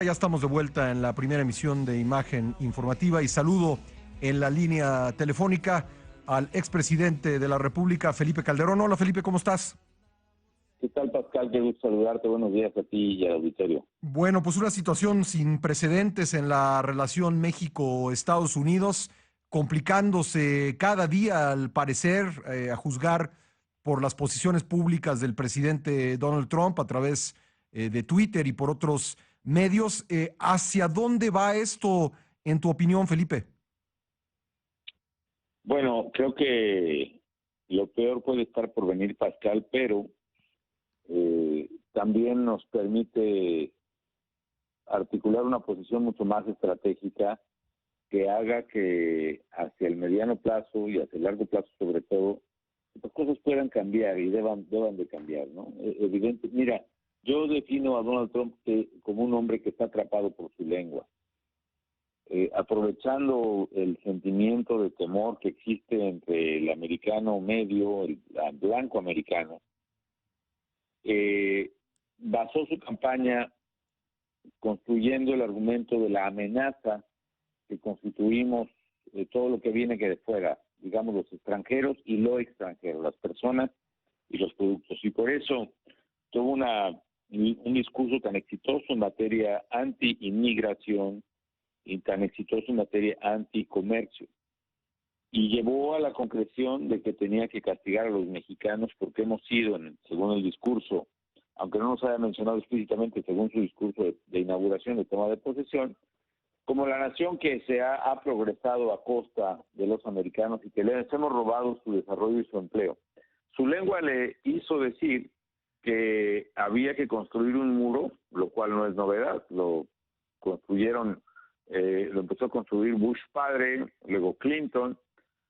Ya estamos de vuelta en la primera emisión de Imagen Informativa y saludo en la línea telefónica al expresidente de la República, Felipe Calderón. Hola Felipe, ¿cómo estás? ¿Qué tal, Pascal? Qué gusto saludarte. Buenos días a ti y al auditorio. Bueno, pues una situación sin precedentes en la relación México-Estados Unidos, complicándose cada día al parecer, a juzgar por las posiciones públicas del presidente Donald Trump a través de Twitter y por otros medios. ¿Hacia dónde va esto, en tu opinión, Felipe? Bueno, creo que lo peor puede estar por venir, Pascal, pero también nos permite articular una posición mucho más estratégica que haga que hacia el mediano plazo y hacia el largo plazo sobre todo, las cosas puedan cambiar y deban de cambiar, ¿no? Evidente, mira, yo defino a Donald Trump como un hombre que está atrapado por su lengua. Aprovechando el sentimiento de temor que existe entre el americano medio, el blanco americano, basó su campaña construyendo el argumento de la amenaza que constituimos todo lo que viene que de fuera, digamos los extranjeros y lo extranjero, las personas y los productos. Y por eso tuvo un discurso tan exitoso en materia anti-inmigración y tan exitoso en materia anticomercio. Y llevó a la concreción de que tenía que castigar a los mexicanos porque hemos sido, según el discurso, aunque no nos haya mencionado explícitamente, según su discurso de inauguración de toma de posesión, como la nación que ha progresado a costa de los americanos y que les hemos robado su desarrollo y su empleo. Su lengua le hizo decir que había que construir un muro, lo cual no es novedad, lo empezó a construir Bush padre, luego Clinton,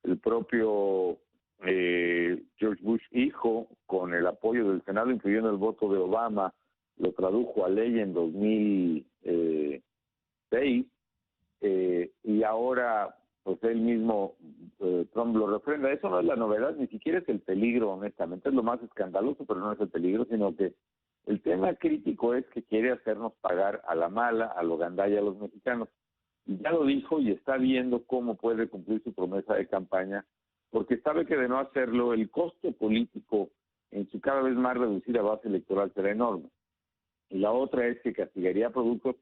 el propio George Bush hijo, con el apoyo del Senado, incluyendo el voto de Obama, lo tradujo a ley en 2006, y ahora pues él mismo, Trump lo refrenda. Eso no es la novedad, ni siquiera es el peligro, honestamente, es lo más escandaloso, pero no es el peligro, sino que el tema crítico es que quiere hacernos pagar a la mala, a lo gandalla a los mexicanos. Y ya lo dijo y está viendo cómo puede cumplir su promesa de campaña, porque sabe que de no hacerlo, el costo político en su cada vez más reducida base electoral será enorme. Y la otra es que castigaría productos,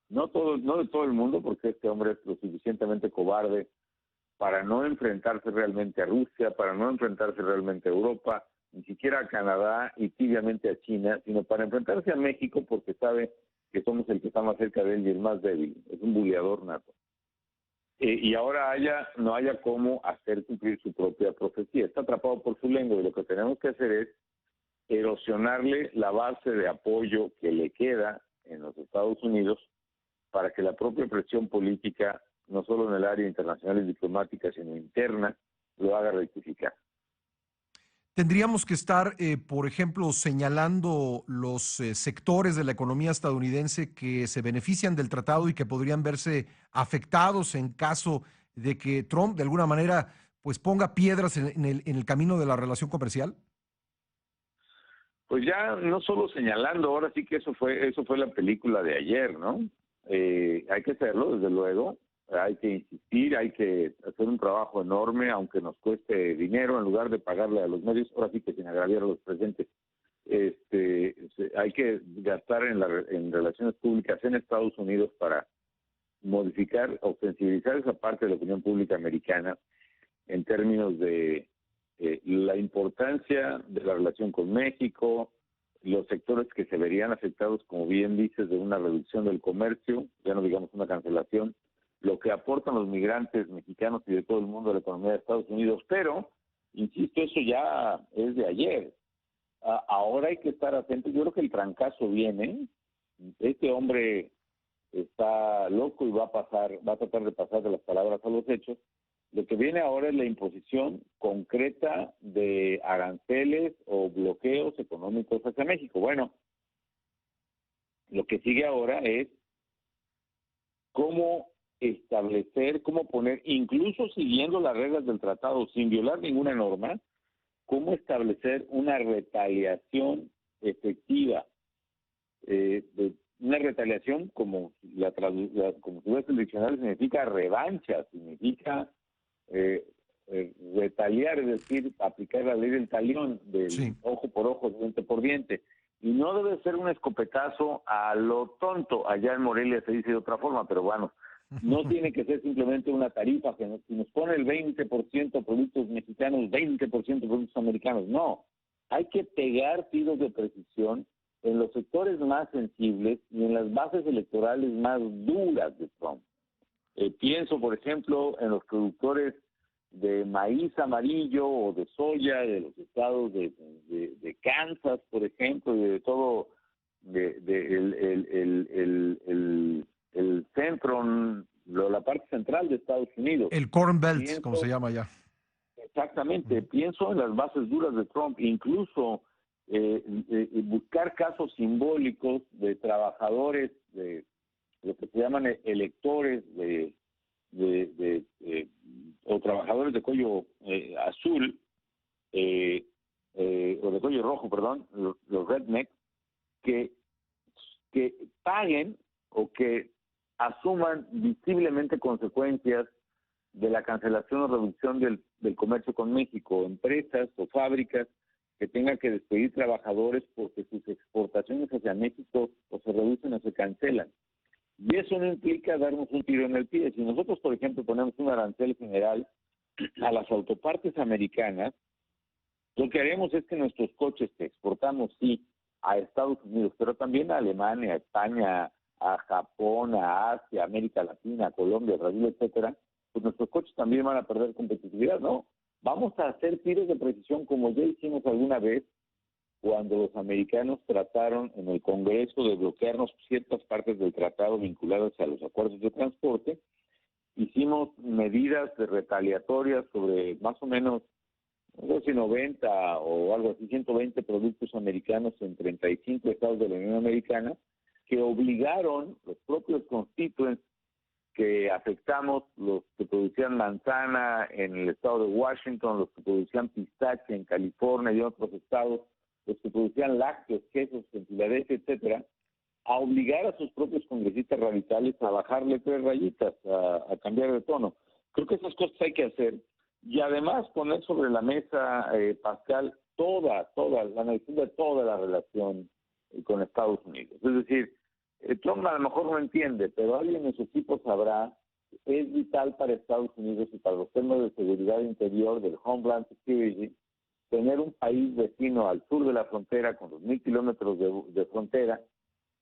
no de todo el mundo, porque este hombre es lo suficientemente cobarde para no enfrentarse realmente a Rusia, para no enfrentarse realmente a Europa, ni siquiera a Canadá y tibiamente a China, sino para enfrentarse a México porque sabe que somos el que está más cerca de él y el más débil. Es un buleador nato. Y ahora no haya cómo hacer cumplir su propia profecía. Está atrapado por su lengua y lo que tenemos que hacer es erosionarle la base de apoyo que le queda en los Estados Unidos para que la propia presión política, no solo en el área internacional y diplomática, sino interna, lo haga rectificar. Tendríamos que estar, por ejemplo, señalando los sectores de la economía estadounidense que se benefician del tratado y que podrían verse afectados en caso de que Trump, de alguna manera, pues ponga piedras en el camino de la relación comercial. Pues ya no solo señalando, ahora sí que eso fue la película de ayer, ¿no? Hay que hacerlo, desde luego, hay que insistir, hay que hacer un trabajo enorme, aunque nos cueste dinero, en lugar de pagarle a los medios, ahora sí que sin agraviar a los presentes. Hay que gastar en relaciones públicas en Estados Unidos para modificar o sensibilizar esa parte de la opinión pública americana en términos de la importancia de la relación con México, los sectores que se verían afectados, como bien dices, de una reducción del comercio, ya no digamos una cancelación, lo que aportan los migrantes mexicanos y de todo el mundo a la economía de Estados Unidos, pero, insisto, eso ya es de ayer. Ahora hay que estar atentos, yo creo que el trancazo viene, este hombre está loco y va a tratar de pasar de las palabras a los hechos. Lo que viene ahora es la imposición concreta de aranceles o bloqueos económicos hacia México. Bueno, lo que sigue ahora es cómo establecer, cómo poner, incluso siguiendo las reglas del tratado, sin violar ninguna norma, cómo establecer una retaliación efectiva una retaliación, como como si ves el diccionario, significa revancha, significa retaliar, es decir, aplicar la ley del talión, del ojo por ojo, diente por diente. Y no debe ser un escopetazo a lo tonto. Allá en Morelia se dice de otra forma, pero bueno, no tiene que ser simplemente una tarifa que si nos pone el 20% productos mexicanos, 20% productos americanos. No, hay que pegar tiros de precisión en los sectores más sensibles y en las bases electorales más duras de Trump. Pienso, por ejemplo, en los productores de maíz amarillo o de soya de los estados de Kansas, por ejemplo, y de todo el centro, la parte central de Estados Unidos. El Corn Belt, como se llama allá. Exactamente. Pienso en las bases duras de Trump, incluso buscar casos simbólicos de trabajadores, de lo que se llaman electores o trabajadores de cuello azul o de cuello rojo, perdón, los rednecks, que paguen o que asuman visiblemente consecuencias de la cancelación o reducción del comercio con México, empresas o fábricas que tengan que despedir trabajadores porque sus exportaciones hacia México o se reducen o se cancelan. Y eso no implica darnos un tiro en el pie. Si nosotros, por ejemplo, ponemos un arancel general a las autopartes americanas, lo que haremos es que nuestros coches que exportamos, sí, a Estados Unidos, pero también a Alemania, a España, a Japón, a Asia, a América Latina, a Colombia, Brasil, etcétera, pues nuestros coches también van a perder competitividad, ¿no? Vamos a hacer tiros de precisión como ya hicimos alguna vez cuando los americanos trataron en el Congreso de bloquearnos ciertas partes del tratado vinculadas a los acuerdos de transporte. Hicimos medidas retaliatorias sobre más o menos, no sé si 90 o algo así, 120 productos americanos en 35 estados de la Unión Americana, que obligaron los propios constituents que afectamos, los que producían manzana en el estado de Washington, los que producían pistache en California y otros estados, los que producían lácteos, quesos en Filadelfia, etcétera, a obligar a sus propios congresistas radicales a bajarle 3 rayitas, a cambiar de tono. Creo que esas cosas hay que hacer. Y además poner sobre la mesa, Pascal, toda la análisis de toda la relación con Estados Unidos. Es decir, Trump a lo mejor no entiende, pero alguien en su equipo sabrá que es vital para Estados Unidos y para los temas de seguridad interior del Homeland Security tener un país vecino al sur de la frontera con los 1,000 kilómetros de frontera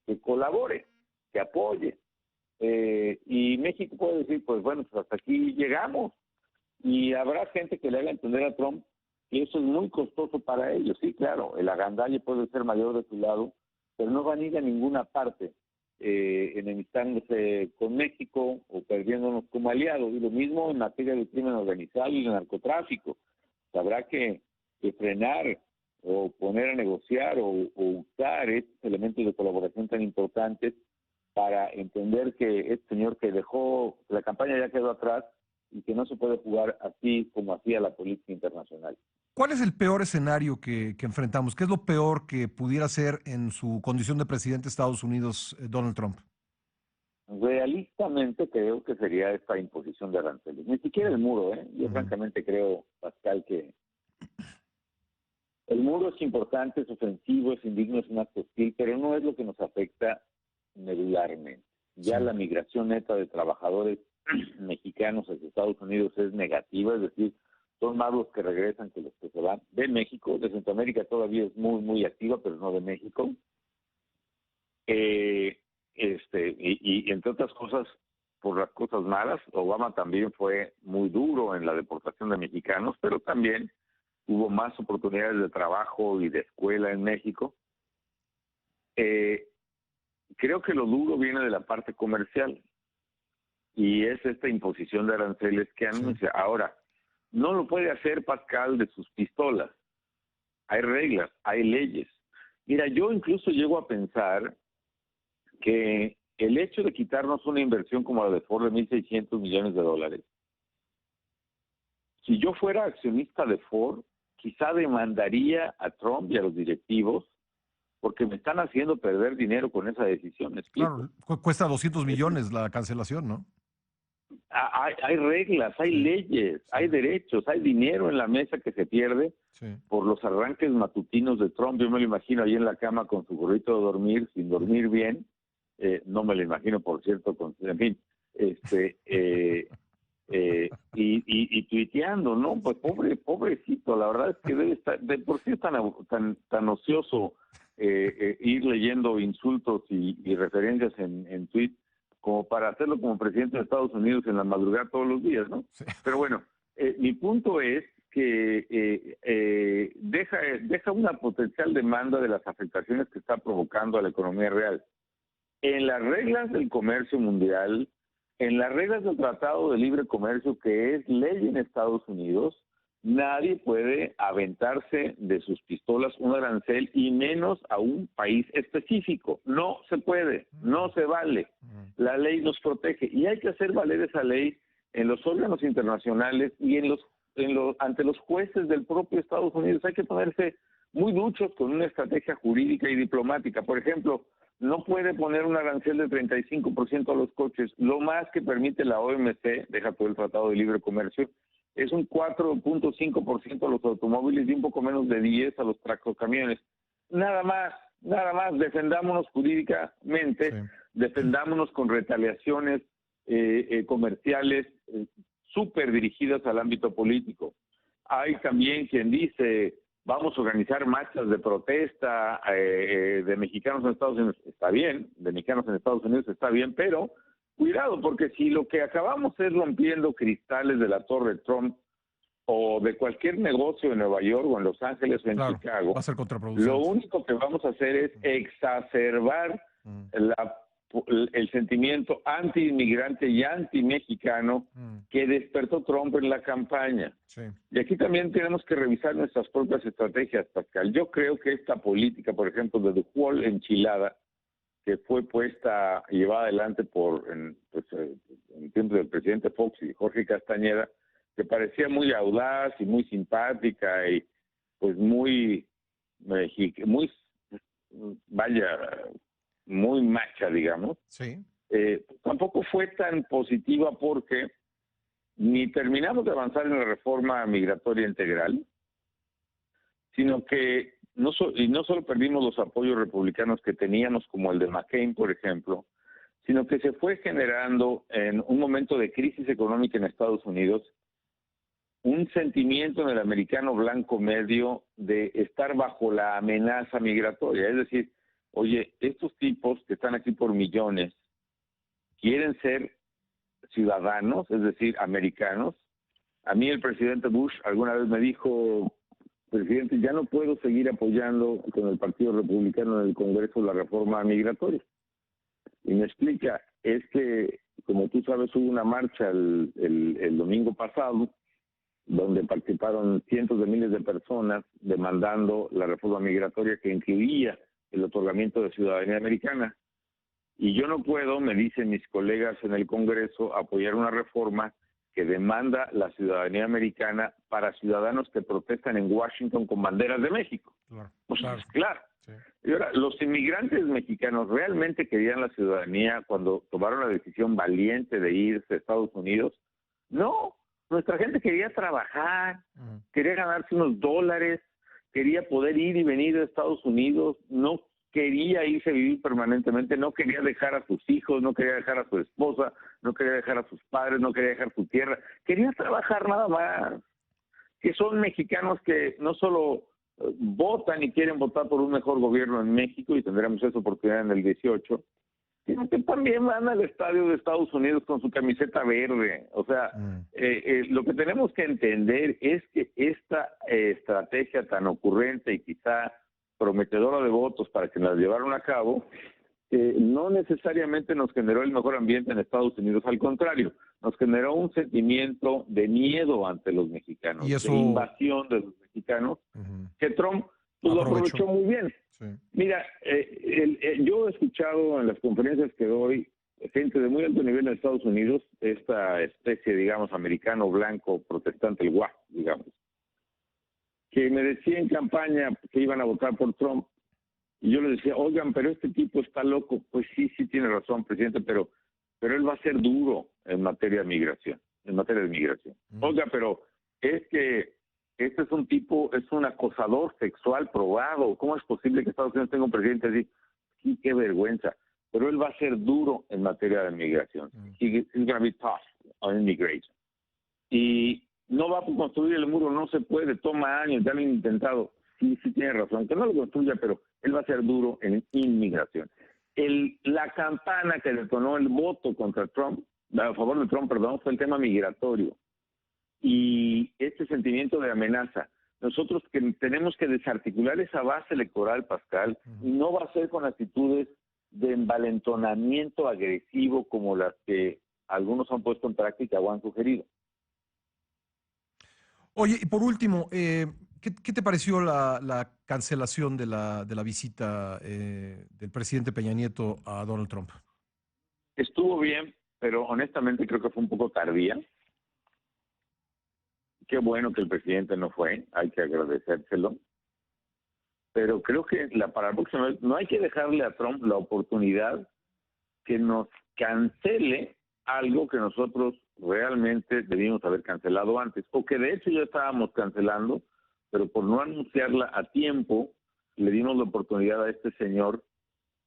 que colabore, que apoye. Y México puede decir, pues bueno, pues hasta aquí llegamos. Y habrá gente que le haga entender a Trump que eso es muy costoso para ellos. Sí, claro, el agandalle puede ser mayor de su lado, pero no van a ir a ninguna parte enemistándose con México o perdiéndonos como aliados. Y lo mismo en materia de crimen organizado y de narcotráfico. Habrá que frenar o poner a negociar o usar estos elementos de colaboración tan importantes para entender que este señor que dejó, la campaña ya quedó atrás y que no se puede jugar así como hacía la política internacional. ¿Cuál es el peor escenario que enfrentamos? ¿Qué es lo peor que pudiera hacer en su condición de presidente de Estados Unidos Donald Trump? Realistamente creo que sería esta imposición de aranceles. Ni siquiera el muro, ¿eh? Yo francamente creo, Pascal, que el muro es importante, es ofensivo, es indigno, es un acto hostil, pero no es lo que nos afecta medularmente. Ya la migración neta de trabajadores mexicanos hacia Estados Unidos es negativa, es decir, son más los que regresan que los que se van de México. De Centroamérica todavía es muy, muy activa, pero no de México. Y entre otras cosas, por las cosas malas, Obama también fue muy duro en la deportación de mexicanos, pero también hubo más oportunidades de trabajo y de escuela en México. Creo que lo duro viene de la parte comercial y es esta imposición de aranceles que anuncia. Ahora, no lo puede hacer Pascal de sus pistolas. Hay reglas, hay leyes. Mira, yo incluso llego a pensar que el hecho de quitarnos una inversión como la de Ford de $1,600 millones, si yo fuera accionista de Ford, quizá demandaría a Trump y a los directivos porque me están haciendo perder dinero con esa decisión, ¿me explico? Claro, cuesta 200 millones la cancelación, ¿no? Hay reglas, hay leyes, hay derechos, hay dinero en la mesa que se pierde por los arranques matutinos de Trump. Yo me lo imagino ahí en la cama con su gorrito de dormir, sin dormir bien. No me lo imagino, por cierto, en fin, y tuiteando, ¿no? Pues pobrecito, la verdad es que debe estar, de por sí es tan ocioso ir leyendo insultos y referencias en tweet como para hacerlo como presidente de Estados Unidos en la madrugada todos los días, ¿no? Sí. Pero bueno, mi punto es que deja una potencial demanda de las afectaciones que está provocando a la economía real. En las reglas del comercio mundial, en las reglas del Tratado de Libre Comercio, que es ley en Estados Unidos, nadie puede aventarse de sus pistolas un arancel y menos a un país específico. No se puede, no se vale. La ley nos protege y hay que hacer valer esa ley en los órganos internacionales y ante los jueces del propio Estados Unidos. Hay que ponerse muy duchos con una estrategia jurídica y diplomática. Por ejemplo, no puede poner un arancel de 35% a los coches. Lo más que permite la OMC, deja todo el Tratado de Libre Comercio, es un 4.5% a los automóviles y un poco menos de 10% a los tractocamiones. Nada más, defendámonos jurídicamente, defendámonos con retaliaciones comerciales súper dirigidas al ámbito político. Hay también quien dice, vamos a organizar marchas de protesta de mexicanos en Estados Unidos. Está bien, de mexicanos en Estados Unidos está bien, pero cuidado, porque si lo que acabamos es rompiendo cristales de la Torre Trump o de cualquier negocio en Nueva York o en Los Ángeles o en Chicago, va a ser contraproducente. Lo único que vamos a hacer es exacerbar el sentimiento anti-inmigrante y anti-mexicano que despertó Trump en la campaña. Y aquí también tenemos que revisar nuestras propias estrategias, Pascal. Yo creo que esta política, por ejemplo, de The Wall enchilada, que fue puesta y llevada adelante en tiempos del presidente Fox y Jorge Castañeda, que parecía muy audaz y muy simpática y pues muy macha, digamos. Tampoco fue tan positiva porque ni terminamos de avanzar en la reforma migratoria integral, sino que no solo perdimos los apoyos republicanos que teníamos, como el de McCain, por ejemplo, sino que se fue generando en un momento de crisis económica en Estados Unidos un sentimiento en el americano blanco medio de estar bajo la amenaza migratoria. Es decir, oye, estos tipos que están aquí por millones quieren ser ciudadanos, es decir, americanos. A mí el presidente Bush alguna vez me dijo, presidente, ya no puedo seguir apoyando con el Partido Republicano en el Congreso la reforma migratoria. Y me explica, es que, como tú sabes, hubo una marcha el domingo pasado donde participaron cientos de miles de personas demandando la reforma migratoria que incluía el otorgamiento de ciudadanía americana. Y yo no puedo, me dicen mis colegas en el Congreso, apoyar una reforma que demanda la ciudadanía americana para ciudadanos que protestan en Washington con banderas de México. Claro. Sí. Y ahora, los inmigrantes mexicanos realmente querían la ciudadanía cuando tomaron la decisión valiente de irse a Estados Unidos. No, nuestra gente quería trabajar, quería ganarse unos dólares, quería poder ir y venir a Estados Unidos, no quería irse a vivir permanentemente, no quería dejar a sus hijos, no quería dejar a su esposa, no quería dejar a sus padres, no quería dejar su tierra, quería trabajar nada más. Que son mexicanos que no solo votan y quieren votar por un mejor gobierno en México, y tendremos esa oportunidad en el 18, sino que también van al estadio de Estados Unidos con su camiseta verde. O sea, lo que tenemos que entender es que esta estrategia tan ocurrente y quizá prometedora de votos para que las llevaron a cabo, no necesariamente nos generó el mejor ambiente en Estados Unidos. Al contrario, nos generó un sentimiento de miedo ante los mexicanos, de invasión de los mexicanos, que Trump lo aprovechó muy bien. Sí. Mira, yo he escuchado en las conferencias que doy gente de muy alto nivel en Estados Unidos, esta especie, digamos, americano blanco protestante, el WAC, digamos, que me decía en campaña que iban a votar por Trump Y yo le decía, oigan, pero este tipo está loco. Pues sí, sí tiene razón, presidente, pero él va a ser duro en materia de migración, en materia de migración. Oiga, pero es que este es un tipo, es un acosador sexual probado. ¿Cómo es posible que Estados Unidos tenga un presidente así? Sí, qué vergüenza. Pero él va a ser duro en materia de migración. He's going to be tough on immigration. Y no va a construir el muro, no se puede, toma años, ya lo han intentado. Sí, sí tiene razón, que no lo construya, pero él va a ser duro en inmigración. La campana que detonó el voto contra Trump, a favor de Trump, perdón, fue el tema migratorio. Y este sentimiento de amenaza. Nosotros que tenemos que desarticular esa base electoral, Pascal, y no va a ser con actitudes de envalentonamiento agresivo como las que algunos han puesto en práctica o han sugerido. Oye, y por último, ¿qué te pareció la cancelación de la visita del presidente Peña Nieto a Donald Trump? Estuvo bien, pero honestamente creo que fue un poco tardía. Qué bueno que el presidente no fue, hay que agradecérselo. Pero creo que para la próxima vez no hay que dejarle a Trump la oportunidad que nos cancele algo que nosotros realmente debimos haber cancelado antes, o que de hecho ya estábamos cancelando, pero por no anunciarla a tiempo, le dimos la oportunidad a este señor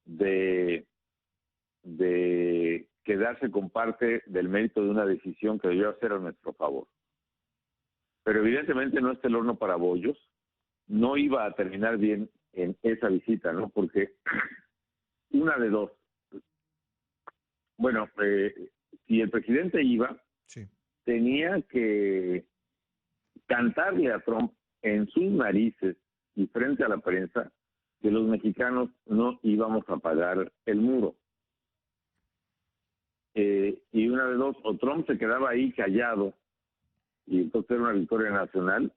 de quedarse con parte del mérito de una decisión que debió hacer a nuestro favor. Pero evidentemente no está el horno para bollos, no iba a terminar bien en esa visita, ¿no? Porque una de dos. Bueno, si el presidente iba, Sí. tenía que cantarle a Trump en sus narices y frente a la prensa que los mexicanos no íbamos a pagar el muro. Y una de dos, o Trump se quedaba ahí callado, y entonces era una victoria nacional,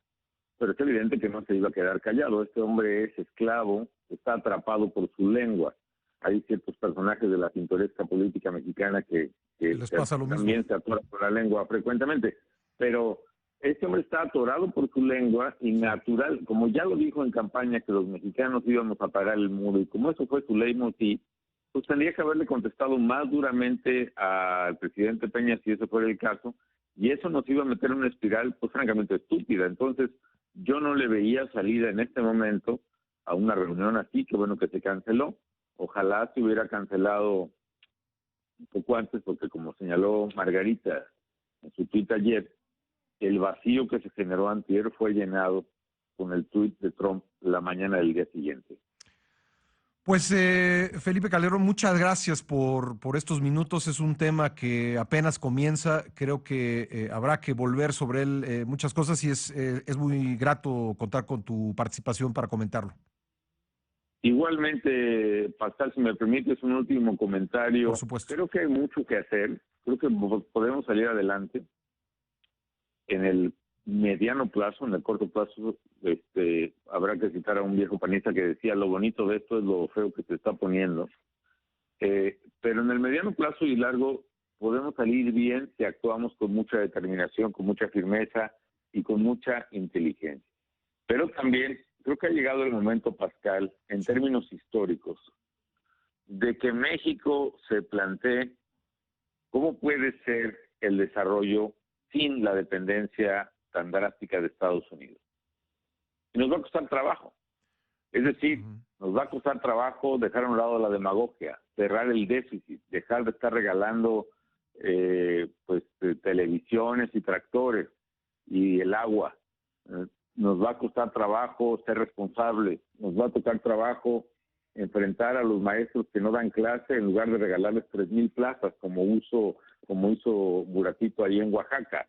pero es evidente que no se iba a quedar callado. Este hombre es esclavo, está atrapado por su lengua. Hay ciertos personajes de la pintoresca política mexicana que Les pasa lo también mismo. se atoran por la lengua frecuentemente, pero este hombre está atorado por su lengua y natural, como ya lo dijo en campaña que los mexicanos íbamos a pagar el muro, y como eso fue su leitmotiv, pues tendría que haberle contestado más duramente al presidente Peña si ese fuera el caso, y eso nos iba a meter en una espiral pues francamente estúpida. Entonces yo no le veía salida en este momento a una reunión así, que bueno que se canceló. Ojalá se hubiera cancelado un poco antes, porque como señaló Margarita en su tuit ayer, el vacío que se generó antier fue llenado con el tuit de Trump la mañana del día siguiente. Pues Felipe Calderón, muchas gracias por estos minutos. Es un tema que apenas comienza. Creo que habrá que volver sobre él muchas cosas y es muy grato contar con tu participación para comentarlo. Igualmente, Pascal, si me permites un último Por comentario, supuesto. creo que hay mucho que hacer, creo que podemos salir adelante en el mediano plazo. En el corto plazo habrá que citar a un viejo panista que decía: lo bonito de esto es lo feo que se está poniendo. Pero en el mediano plazo y largo podemos salir bien si actuamos con mucha determinación, con mucha firmeza y con mucha inteligencia. Pero también creo que ha llegado el momento, Pascal, en términos históricos, de que México se plantee cómo puede ser el desarrollo sin la dependencia tan drástica de Estados Unidos. Y nos va a costar trabajo. Es decir, nos va a costar trabajo dejar a un lado la demagogia, cerrar el déficit, dejar de estar regalando televisiones y tractores y el agua. Nos va a costar trabajo ser responsables, nos va a tocar trabajo enfrentar a los maestros que no dan clase en lugar de regalarles 3,000 plazas como hizo Buratito ahí en Oaxaca.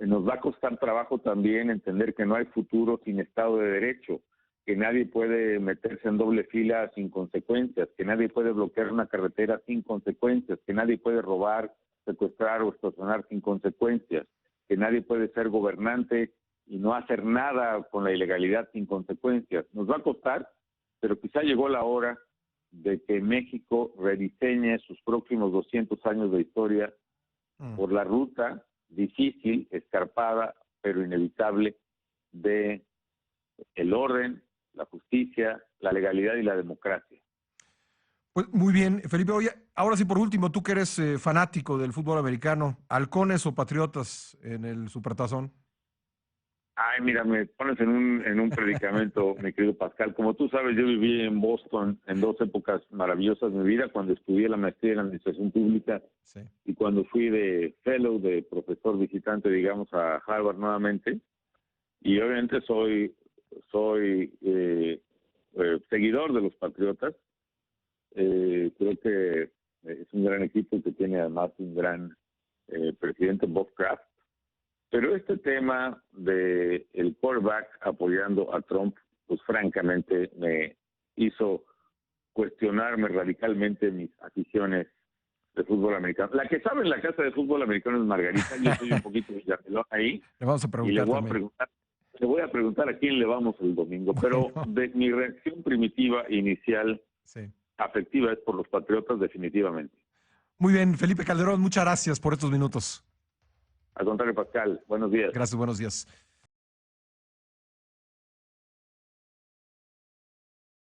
Nos va a costar trabajo también entender que no hay futuro sin Estado de Derecho, que nadie puede meterse en doble fila sin consecuencias, que nadie puede bloquear una carretera sin consecuencias, que nadie puede robar, secuestrar o extorsionar sin consecuencias, que nadie puede ser gobernante y no hacer nada con la ilegalidad sin consecuencias. Nos va a costar, pero quizá llegó la hora de que México rediseñe sus próximos 200 años de historia por la ruta difícil, escarpada, pero inevitable de el orden, la justicia, la legalidad y la democracia. Pues muy bien, Felipe. Oye, ahora sí, por último, tú que eres fanático del fútbol americano, ¿halcones o patriotas en el Supertazón? Ay, mira, me pones en un predicamento, mi querido Pascal. Como tú sabes, yo viví en Boston en dos épocas maravillosas de mi vida, cuando estudié la maestría en Administración Pública Sí. y cuando fui de fellow, de profesor visitante, digamos, a Harvard nuevamente. Y obviamente soy seguidor de los Patriotas. Creo que es un gran equipo que tiene además un gran presidente, Bob Kraft. Pero este tema de el quarterback apoyando a Trump, pues francamente me hizo cuestionarme radicalmente mis aficiones de fútbol americano. La que sabe en la casa de fútbol americano es Margarita. Yo soy un poquito villamelón ahí Le vamos a y preguntar también. le voy a preguntar a quién le vamos el domingo. Pero Bueno, de mi reacción primitiva inicial sí. afectiva es por los Patriotas definitivamente. Muy bien, Felipe Calderón, muchas gracias por estos minutos. Al contrario, Pascal, buenos días. Gracias, buenos días.